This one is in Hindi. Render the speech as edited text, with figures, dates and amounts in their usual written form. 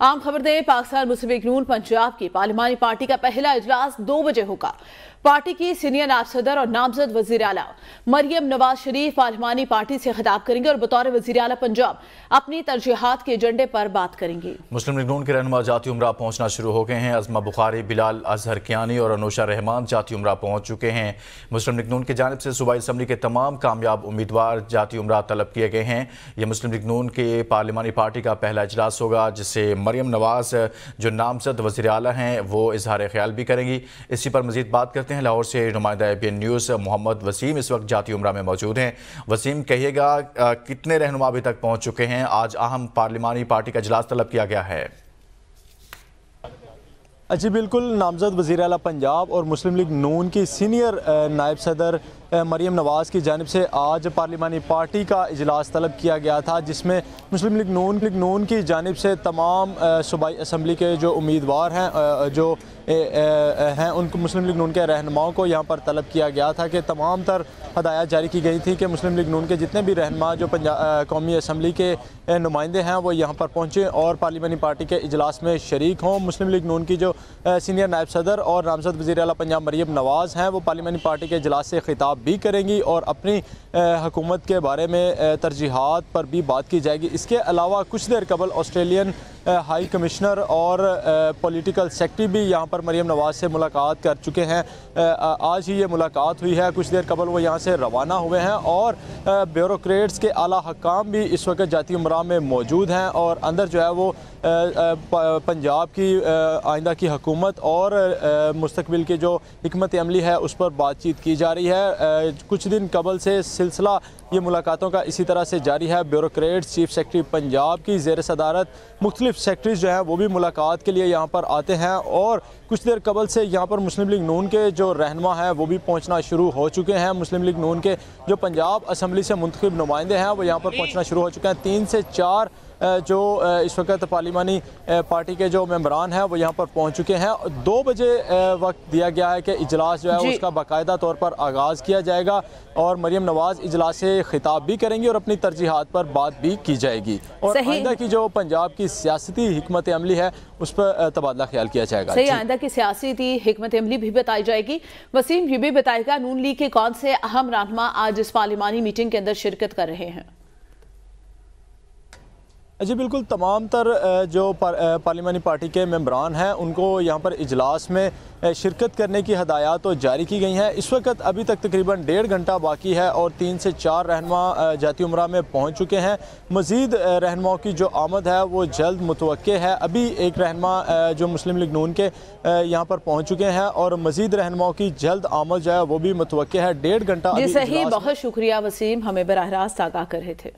आम खबर दें, पाकिस्तान मुस्लिम लीग नून पंजाब की पार्लिमानी पार्टी का पहला इजलास 2 बजे होगा। पार्टी की सीनियर नायब सदर और नामजद वजीर आला मरियम नवाज शरीफ पार्लिमानी पार्टी से खिताब करेंगे और बतौर वजीर आला पंजाब अपनी तरजीहात के एजेंडे पर बात करेंगे। मुस्लिम लीग नून के रहनुमा जाती उमरा पहुंचना शुरू हो गए हैं। अजमा बुखारी, बिलाल अजहर कियानी और अनुशा रहमान जाती उमरा पहुंच चुके हैं। मुस्लिम लीग नून की जानिब से सूबाई असम्बली के तमाम कामयाब उम्मीदवार जाती उमरा तलब किए गए हैं। यह मुस्लिम लीग नून के पार्लिमानी पार्टी का पहला इजलास होगा, जिससे मरियम नवाज जो नामजद वज़ीर आला हैं वो इजहार ख्याल भी करेंगी। इसी पर मजीद बात करते हैं। लाहौर से नुमाइंदा ABN न्यूज़ मोहम्मद वसीम इस वक्त जाती उमरा में मौजूद हैं। वसीम, कहिएगा कितने रहनुमा अभी तक पहुंच चुके हैं? आज अहम पार्लिमानी पार्टी का इजलास तलब किया गया है। जी बिल्कुल, नामजद वज़ीर आला पंजाब और मुस्लिम लीग नून की सीनियर नायब सदर मरियम नवाज़ की जानिब से आज पार्लिमानी पार्टी का इजलास तलब किया गया था, जिसमें मुस्लिम लीग नून की जानिब से तमाम सूबाई असम्बली के जो उम्मीदवार हैं उनको मुस्लिम लीग नून के रहनुमाओं को यहाँ पर तलब किया गया था कि तमाम तर हदायत जारी की गई थी कि मुस्लिम लीग नून के जितने भी रहनुमा जो कौमी असम्बली के नुमाइंदे हैं वो यहाँ पर पहुँचे और पार्लिमानी पार्टी के इजलास में शरीक हों। मुस्लिम लीग नून की जो सीनियर नायब सदर और नामजद वज़ीर आला पंजाब मरियम नवाज़ हैं वो पार्लिमानी पार्टी के इजलास से खिताब भी करेंगी और अपनी हुकूमत के बारे में तरजीहात पर भी बात की जाएगी। इसके अलावा कुछ देर कबल ऑस्ट्रेलियन हाई कमिश्नर और पॉलिटिकल सेक्रेटरी भी यहाँ पर मरियम नवाज़ से मुलाकात कर चुके हैं। आज ही ये मुलाकात हुई है, कुछ देर कबल वो यहाँ से रवाना हुए हैं और ब्यूरोक्रेट्स के आला हकाम भी इस वक्त जाती उमरा में मौजूद हैं और अंदर जो है वो पंजाब की आइंदा की हुकूमत और मुस्तकबिल की जो हिकमत अमली है उस पर बातचीत की जा रही है। कुछ दिन कबल से सिलसिला ये मुलाकातों का इसी तरह से जारी है। ब्यूरोक्रेट्स, चीफ सेक्रेटरी पंजाब की ज़ेर सदारत मुख्तलिफ सेक्रेटरीज जो हैं वो भी मुलाकात के लिए यहाँ पर आते हैं और कुछ देर कबल से यहाँ पर मुस्लिम लीग नून के जो रहनुमा हैं वो भी पहुँचना शुरू हो चुके हैं। मुस्लिम लीग नून के जो पंजाब असम्बली से मुंतखब नुमाइंदे हैं वो यहाँ पर पहुँचना शुरू हो चुके हैं। 3 से 4 जो इस वक्त पार्लिमानी पार्टी के जो मेंबरान हैं वो यहाँ पर पहुँच चुके हैं। 2 बजे वक्त दिया गया है कि इजलास जो है उसका बाकायदा तौर पर आगाज़ किया जाएगा और मरियम नवाज़ इजलास से खिताब भी करेंगी और अपनी तरजीहात पर बात भी की जाएगी और आइंदा की जो पंजाब की सियासती हिकमत अमली है उस पर तबादला ख्याल किया जाएगा। सही, आइंदा की सियासती हिकमत अमली भी बताई जाएगी। वसीम, ये भी बताएगा नून लीग के कौन से अहम रहनुमा आज इस पार्लिमानी मीटिंग के अंदर शिरकत कर रहे हैं? जी बिल्कुल, तमाम तर जो पार्लिमानी पार्टी के मेंबरान हैं उनको यहाँ पर इजलास में शिरकत करने की हदायत तो जारी की गई हैं। इस वक्त अभी तक तकरीबन 1.5 घंटा बाकी है और 3 से 4 रहनुमा जाती उमरा में पहुँच चुके हैं। मज़ीद रहनुमाओं की जो आमद है वो जल्द मुतवक्के है। अभी एक रहनुमा जो मुस्लिम लीग नून के यहाँ पर पहुँच चुके हैं और मज़ीद रहनुमाओं की जल्द आमद जो है वो भी मुतवक्के है। 1.5 घंटा। जी सही, बहुत शुक्रिया वसीम, हमें बराह रास्त आगाह कर रहे थे।